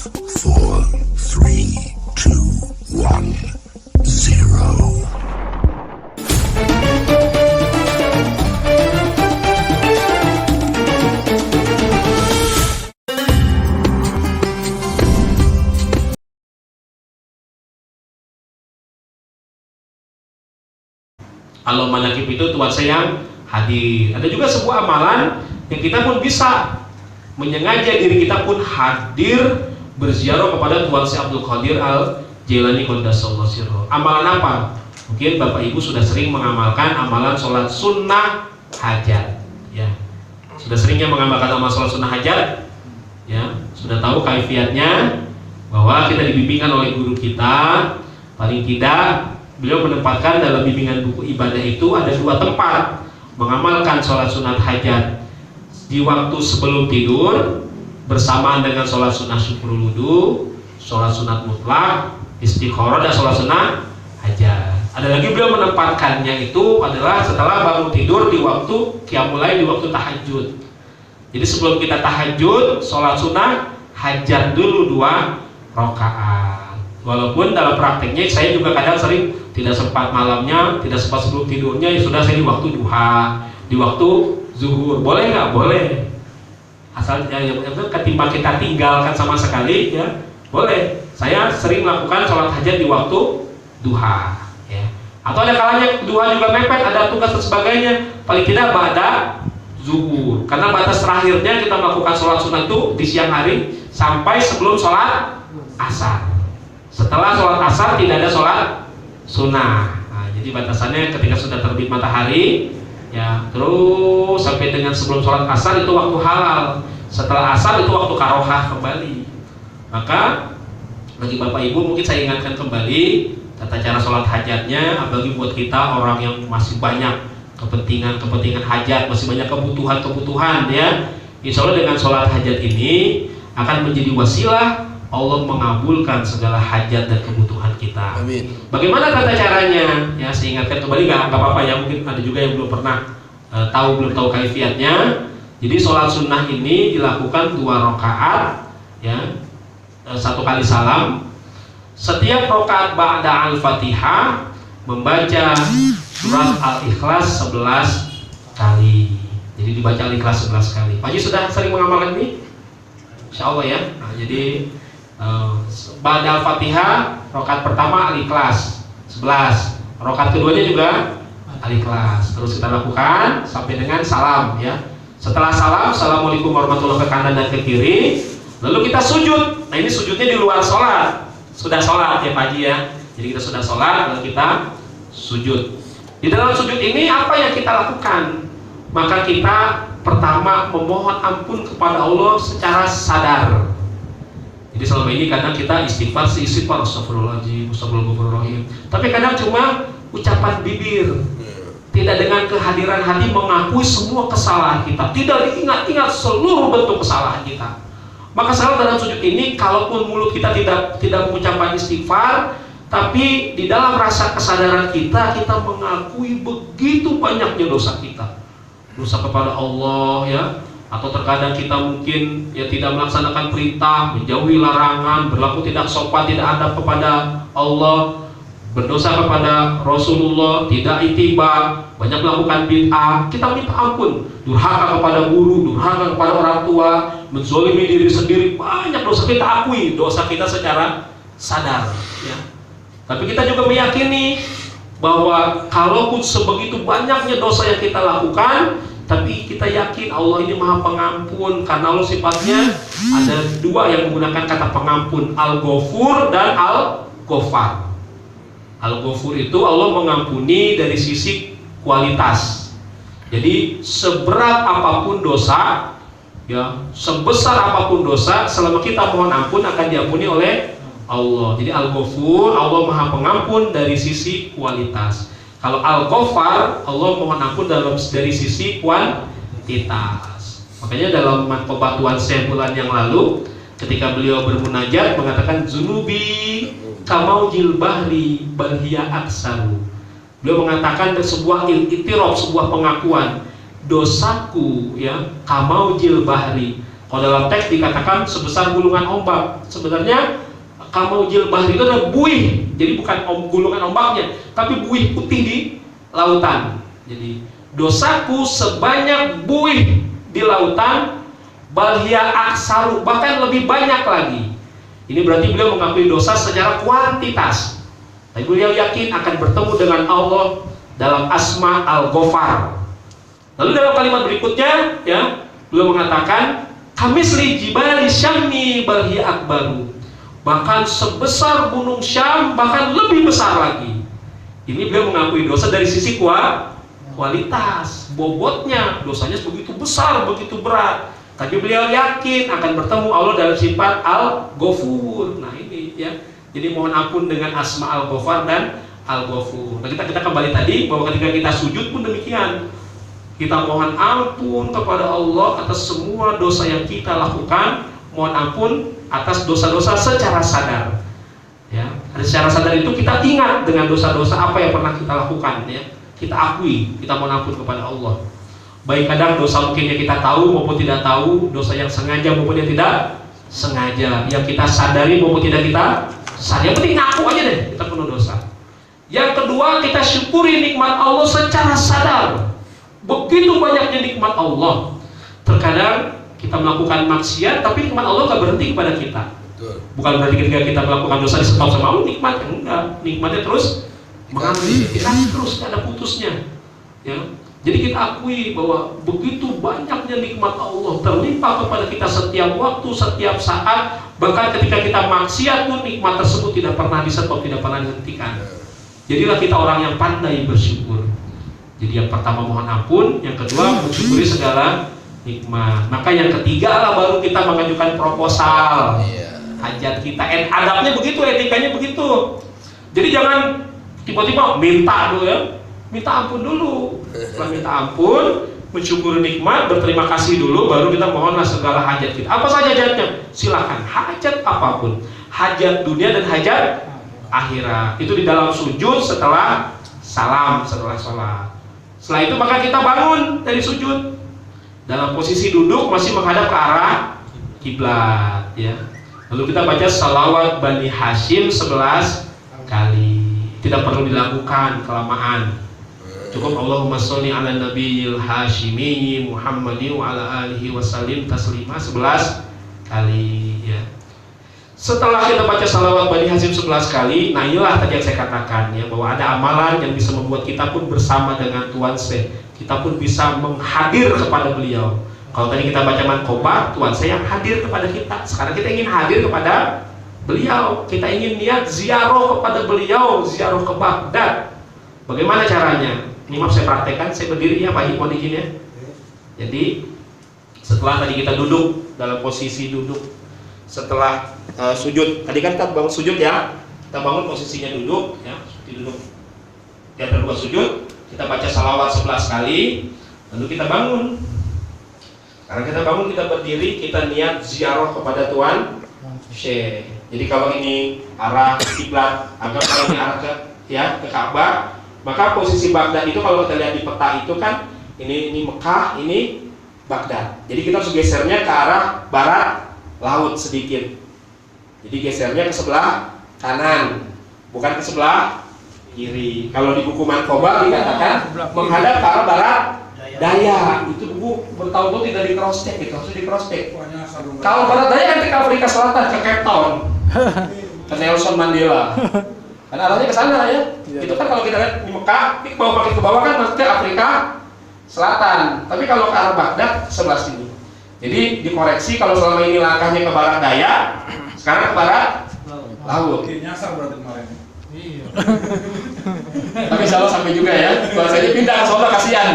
4, 3, 2, 1, 0. Kalau manakib itu Tuhan sayang hadir. Ada juga sebuah amalan yang kita pun bisa menyengaja diri kita pun hadir berziarah kepada Tuhan Syekh Abdul Qadir Al-Jailani Qaddasallahu sirrahu. Amalan apa? Mungkin Bapak Ibu sudah sering mengamalkan amalan sholat sunnah hajat, ya. Sudah seringnya mengamalkan amalan sholat sunnah hajat, ya. Sudah tahu kaifiatnya bahwa kita dibimbingkan oleh guru kita. Paling tidak beliau menempatkan dalam bimbingan buku ibadah itu ada dua tempat mengamalkan sholat sunat hajat: di waktu sebelum tidur bersamaan dengan sholat sunat syukur wudu, sholat sunat mutlak, istikharah, dan sholat sunat hajat. Ada lagi beliau menempatkannya itu adalah setelah bangun tidur di waktu qiyamul lail, di waktu tahajud. Jadi sebelum kita tahajud, sholat sunat hajat dulu 2 rakaat. Walaupun dalam prakteknya saya juga kadang sering tidak sempat malamnya, tidak sempat sebelum tidurnya, ya sudah saya di waktu duha, di waktu zuhur. Boleh nggak? Boleh. Asal ya, ketimbang kita tinggalkan sama sekali, ya boleh. Saya sering melakukan sholat hajat di waktu duha, ya. Atau ada kalanya duha juga mepet, ada tugas dan sebagainya. Paling tidak pada zuhur, karena batas terakhirnya kita melakukan sholat sunat itu di siang hari sampai sebelum sholat asar. Setelah sholat asar tidak ada sholat sunnah. Nah, jadi batasannya ketika sudah terbit matahari, ya, terus sampai dengan sebelum sholat asar itu waktu halal. Setelah asar itu waktu karohah kembali. Maka bagi Bapak Ibu mungkin saya ingatkan kembali tata cara sholat hajatnya. Apalagi buat kita orang yang masih banyak kepentingan hajat, masih banyak kebutuhan, ya. Insya Allah dengan sholat hajat ini akan menjadi wasilah Allah mengabulkan segala hajat dan kebutuhan kita. Amin. Bagaimana tata caranya? Ya, saya ingatkan kembali, nggak apa-apa ya. Mungkin ada juga yang belum pernah belum tahu kaifiatnya. Jadi sholat sunnah ini dilakukan 2 rakaat, ya, 1 kali salam. Setiap rakaat ba'da al-Fatihah membaca surat Al-Ikhlas 11 kali. Jadi dibaca Al-Ikhlas 11 kali. Pak Haji sudah sering mengamalkan ini? Insya Allah ya. Nah, jadi ba'da al-Fatihah rakaat pertama Al-Ikhlas 11, rakaat keduanya juga Al-Ikhlas. Terus kita lakukan sampai dengan salam, ya. Setelah salam, assalamualaikum warahmatullahi wabarakatuh, ke kanan dan ke kiri. Lalu kita sujud. Nah, ini sujudnya di luar sholat. Sudah sholat ya Pak Haji, ya. Jadi kita sudah sholat, lalu kita sujud. Di dalam sujud ini apa yang kita lakukan? Maka kita pertama memohon ampun kepada Allah secara sadar. Jadi selama ini kadang kita istighfar, astagfirullahaladzim, astagfirullahaladzim. Tapi kadang cuma ucapan bibir, tidak dengan kehadiran hati mengakui semua kesalahan kita, tidak diingat-ingat seluruh bentuk kesalahan kita. Maka salah dalam sujud ini, kalaupun mulut kita tidak mengucapkan istighfar, tapi di dalam rasa kesadaran kita mengakui begitu banyaknya dosa kita, dosa kepada Allah, ya. Atau terkadang kita mungkin ya tidak melaksanakan perintah, menjauhi larangan, berlaku tidak sopan, tidak adab kepada Allah, berdosa kepada Rasulullah, tidak ittiba, banyak melakukan bid'ah. Kita minta ampun, durhaka kepada guru, durhaka kepada orang tua, menzolimi diri sendiri, banyak dosa kita akui, dosa kita secara sadar, ya. Tapi kita juga meyakini bahwa kalaupun sebegitu banyaknya dosa yang kita lakukan, tapi kita yakin Allah ini maha pengampun, karena Allah sifatnya ada 2 yang menggunakan kata pengampun, Al-Ghafur dan Al-Ghaffar. Al-Ghafur itu Allah mengampuni dari sisi kualitas. Jadi seberat apapun dosa, ya, sebesar apapun dosa, selama kita mohon ampun akan diampuni oleh Allah. Jadi Al-Ghafur, Allah maha pengampun dari sisi kualitas. Kalau Al-Ghaffar, Allah mohon ampun dari sisi kuantitas. Makanya dalam pembatuan saya bulan yang lalu, ketika beliau bermunajat mengatakan zunubi kamaujil bahri balhiya aksaru. Beliau mengatakan sebuah itiraf, sebuah pengakuan, dosaku, ya, kamaujil bahri, Kalau dalam teks dikatakan sebesar gulungan ombak. Sebenarnya kamaujil bahri itu adalah buih. Jadi bukan gulungan ombaknya, tapi buih putih di lautan. Jadi dosaku sebanyak buih di lautan, balhia aksaru, bahkan lebih banyak lagi. Ini berarti beliau mengakui dosa secara kuantitas. Tapi beliau yakin akan bertemu dengan Allah dalam asma al-Ghafar. Lalu dalam kalimat berikutnya, ya, beliau mengatakan, kamisli jibali syammi balhi akbaru. Bahkan sebesar gunung Syam, bahkan lebih besar lagi. Ini beliau mengakui dosa dari sisi kualitas, bobotnya, dosanya begitu besar, begitu berat. Tapi beliau yakin akan bertemu Allah dalam sifat al-Ghafur. Nah ini ya. Jadi mohon ampun dengan asma al-Ghafar dan al-Ghafur. Nah, kita kembali tadi bahwa ketika kita sujud pun demikian. Kita mohon ampun kepada Allah atas semua dosa yang kita lakukan. Mohon ampun atas dosa-dosa secara sadar. Ya, secara sadar itu kita ingat dengan dosa-dosa apa yang pernah kita lakukan. Ya, kita akui, kita mohon ampun kepada Allah. Baik kadang dosa mungkin yang kita tahu maupun tidak tahu, dosa yang sengaja maupun yang tidak sengaja, yang kita sadari maupun tidak kita sadari. Yang penting ngaku aja deh kita penuh dosa. Yang kedua, kita syukuri nikmat Allah secara sadar. Begitu banyaknya nikmat Allah. Terkadang kita melakukan maksiat, tapi nikmat Allah gak berhenti kepada kita. Bukan berarti ketika kita melakukan dosa di stop sama Allah, nikmatnya enggak. Nikmatnya terus mengalir, kita terus gak ada putusnya. Ya. Jadi kita akui bahwa begitu banyaknya nikmat Allah terlimpah kepada kita setiap waktu, setiap saat. Bahkan ketika kita maksiat pun nikmat tersebut tidak pernah di-stop, tidak pernah dihentikan. Jadilah kita orang yang pandai bersyukur. Jadi yang pertama mohon ampun, yang kedua mensyukuri segala nikmat. Maka yang ketiga lah baru kita mengajukan proposal hajat kita. Adabnya begitu, etikanya begitu. Jadi jangan tiba-tiba minta dulu ya. Minta ampun dulu. Setelah minta ampun, mensyukuri nikmat, berterima kasih dulu, baru kita mohonlah segala hajat kita. Apa saja hajatnya? Silakan, hajat apapun. Hajat dunia dan hajat akhirat. Itu di dalam sujud setelah salam, setelah sholat. Setelah itu maka kita bangun dari sujud. Dalam posisi duduk masih menghadap ke arah kiblat, ya. Lalu kita baca salawat Bani Hashim 11 kali. Tidak perlu dilakukan kelamaan. Cukup Allahumma sholli ala nabiyil hashimi Muhammadin wa ala alihi wasallim taslima 11 kali, ya. Setelah kita baca salawat Bani Hashim 11 kali, nah inilah tadi yang saya katakan ya, bahwa ada amalan yang bisa membuat kita pun bersama dengan Tuan Syekh. Kita pun bisa menghadir kepada beliau. Kalau tadi kita baca manqobah, Tuan Syekh yang hadir kepada kita. Sekarang kita ingin hadir kepada beliau. Kita ingin niat ziarah kepada beliau, ziarah ke Baghdad. Bagaimana caranya? Ini maaf saya praktekkan, saya berdiri ya Pak, mohon izin ya. Jadi setelah tadi kita duduk dalam posisi duduk, setelah sujud, tadi kan kita bangun sujud ya, kita bangun posisinya duduk ya, duduk di atas dua sujud, kita baca salawat 11 kali, lalu kita bangun. Karena kita bangun, kita berdiri, kita niat ziarah kepada Tuan Syekh. Jadi kalau ini arah kiblat, anggap kalau ini arah ke Ka'bah, maka posisi Baghdad itu kalau kita lihat di peta itu kan ini Mekah, ini Baghdad. Jadi kita harus gesernya ke arah barat laut sedikit. Jadi gesernya ke sebelah kanan, bukan ke sebelah kiri. Kalau di buku Manqobah dikatakan menghadap ke arah barat daya. Itu buku bertahun-tahun tidak di cross check, itu harus di cross check. Kalau barat daya kan ke Afrika Selatan, ke Cape Town, ke Nelson Mandela. Kan arahnya ke sana ya. Itu kan kalau kita lihat di Mekah, bawa makin ke bawah kan masuk ke Afrika Selatan. Tapi kalau ke arah Baghdad sebelah sini. Jadi dikoreksi, kalau selama ini langkahnya ke barat daya, sekarang ke barat laut. Nyasar berarti kemarin. Iya. Tapi insya Allah sampai juga ya. Bahasanya pindah, soalnya kasihan.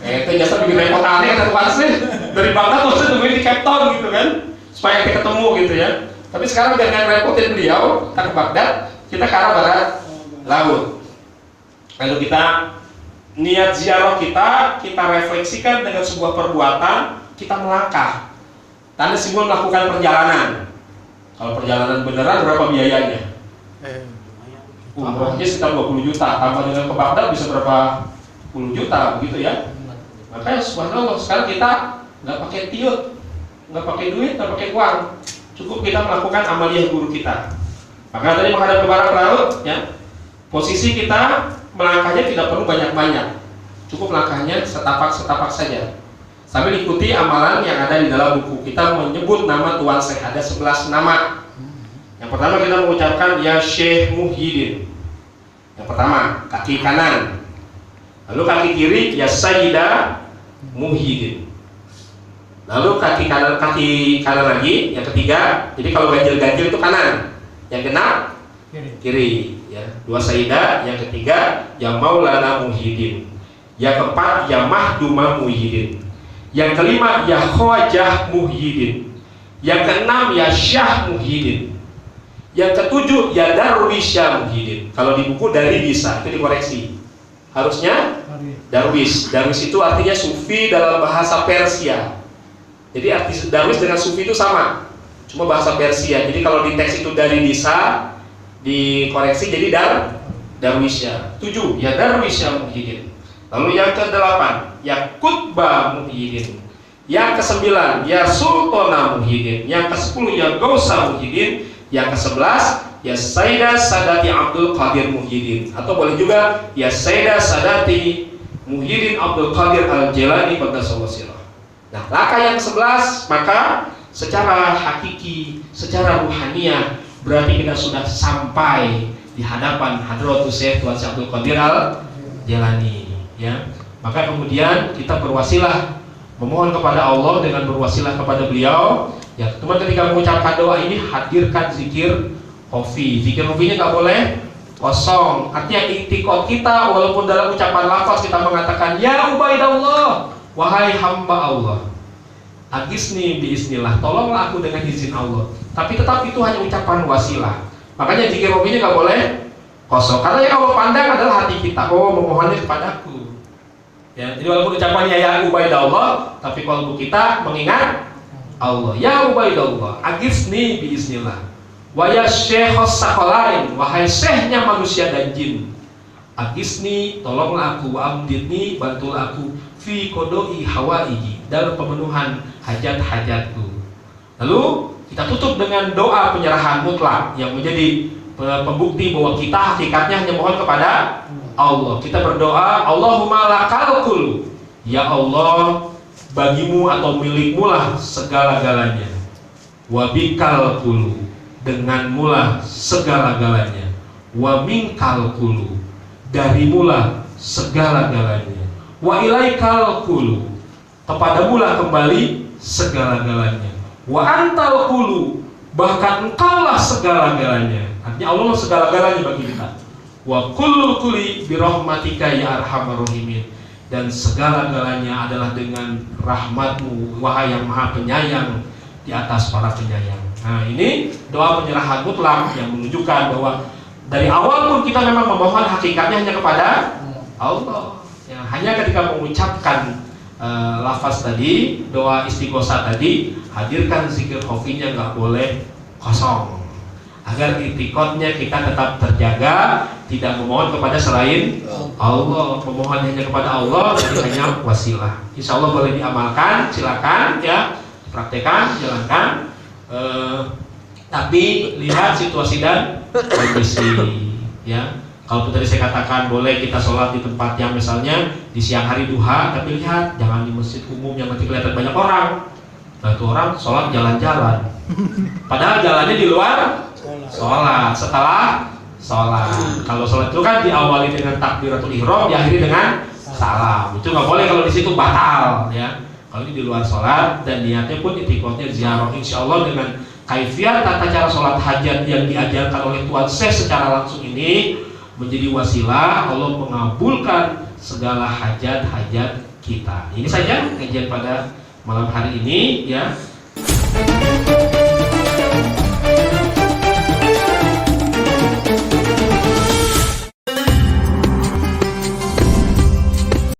Itu nyasar bikin repot aneh kan Tuan Syekh. Dari Baghdad terus nungguin di Cape Town gitu kan, supaya kita ketemu gitu ya. Tapi sekarang biar nggak repotin beliau, kita ke Baghdad, kita ke arah barat laut. Lalu kita niat ziarah kita refleksikan dengan sebuah perbuatan, kita melangkah. Tanda simbol melakukan perjalanan. Kalau perjalanan beneran berapa biayanya? Umrohnya sekitar 20 juta, tambah dengan ke Baghdad bisa berapa puluh juta begitu ya. Makanya subhanallah sekarang kita nggak pakai tiut, nggak pakai duit, nggak pakai uang. Cukup kita melakukan amaliyah guru kita. Maka tadi menghadap ke barat laut, ya. Posisi kita melangkahnya tidak perlu banyak-banyak. Cukup langkahnya setapak-setapak saja. Sambil ikuti amalan yang ada di dalam buku. Kita menyebut nama Tuan Syekh, ada 11 nama. Yang pertama kita mengucapkan ya Syekh Muhyiddin. Yang pertama, kaki kanan. Lalu kaki kiri ya Sayyidah Muhyiddin. Lalu kaki kanan lagi, yang ketiga. Jadi kalau ganjil-ganjil itu kanan. Yang genap kiri, ya. Dua Sayyidah, yang ketiga ya Maulana Muhyiddin. Yang keempat ya Mahduma Muhyiddin. Yang kelima ya Khawajah Muhyiddin. Yang keenam ya Syah Muhyiddin. Yang ketujuh ya Darwisya Muhyiddin. Kalau di buku dari bisa, itu dikoreksi. Harusnya Darwis. Darwis itu artinya sufi dalam bahasa Persia. Jadi arti Darwis dengan sufi itu sama, cuma bahasa Persia. Jadi kalau di teks itu dari bisa, dikoreksi jadi Darwisya. 7 ya Darwisya Muhyiddin. Lalu yang ke-8 ya Qutbah Muhyiddin. Yang ke-9 ya Sultana Muhyiddin. Yang ke-10 ya Gausa Muhyiddin. Yang ke-11 ya Sayyidah Sadati Abdul Qadir Muhyiddin. Atau boleh juga ya Sayyidah Sadati Muhyiddin Abdul Qadir Al-Jilani Qaddasallahu sirrah. Nah, langkah yang ke-11, maka secara hakiki, secara ruhaniyah berarti kita sudah sampai di hadapan Hadratus Syekh Tuan Syekh Abdul Qadir Al-Jilani, ya. Maka kemudian kita berwasilah memohon kepada Allah dengan berwasilah kepada beliau. Ya, teman ketika mengucapkan doa ini hadirkan zikir khafi. Zikir khafinya nggak boleh kosong. Artinya iktikad kita walaupun dalam ucapan lafaz kita mengatakan ya Ubaidallah, wahai hamba Allah, agisni biiznillah, tolonglah aku dengan izin Allah. Tapi tetap itu hanya ucapan wasilah. Makanya zikir khafinya nggak boleh kosong. Karena yang Allah pandang adalah hati kita. Oh, memohonnya kepadaku. Ya, jadi walaupun ucapannya ya Ubaidallah, tapi kalbu kita mengingat Allah. Ya Ubaidallah, agisni biiznillah. Wa ya Syekhos Sakolain, wahai syekhnya manusia dan jin, agisni, tolonglah aku, wa amditni, bantulah aku, fi kodoi hawaiji, dalam pemenuhan hajat-hajatku. Lalu kita tutup dengan doa penyerahan mutlak yang menjadi pembukti bahwa kita hakikatnya hanya mohon kepada Allah. Kita berdoa, Allahumma lakal kulu, ya Allah, bagimu atau milikmu lah segala-galanya. Wa bikal kulu, denganmu lah segala-galanya. Wa minkal kulu, darimu lah segala-galanya. Wa ilaikal kulu, kepadamu lah kembali segala-galanya. Wa antal kulu, bahkan engkaulah segala-galanya. Artinya Allah lah segala-galanya bagi kita. Wa kullu kuli birahmatika ya arhamar rahimin, dan segala-galanya adalah dengan rahmatmu wahai yang maha penyayang di atas para penyayang. Nah, ini doa penyerahan mutlak yang menunjukkan bahwa dari awal pun kita memang memohon hakikatnya hanya kepada Allah. Ya, hanya ketika mengucapkan lafaz tadi, doa istighosah tadi, hadirkan zikir khafinya, nggak boleh kosong, agar itikadnya kita tetap terjaga, tidak memohon kepada selain Allah, memohon hanya kepada Allah, jadi hanya wasilah. Insya Allah boleh diamalkan, silakan ya, praktekkan, jalankan. Tapi lihat situasi dan kondisi, ya. Kalau tadi saya katakan boleh kita sholat di tempat yang misalnya di siang hari duha, tapi lihat jangan di masjid umum yang nanti kelihatan banyak orang. Nah, itu orang sholat jalan-jalan, padahal jalannya di luar sholat. Setelah sholat, kalau sholat itu kan diawali dengan takbiratul ihram, diakhiri dengan salam. Itu nggak boleh, kalau di situ batal, ya. Kalau ini di luar sholat dan niatnya pun itikadnya ziarah, insya Allah dengan kaifiat tata cara sholat hajat yang diajarkan oleh Tuan Syekh secara langsung ini menjadi wasilah Allah mengabulkan segala hajat-hajat kita. Ini saja kajian pada malam hari ini, ya.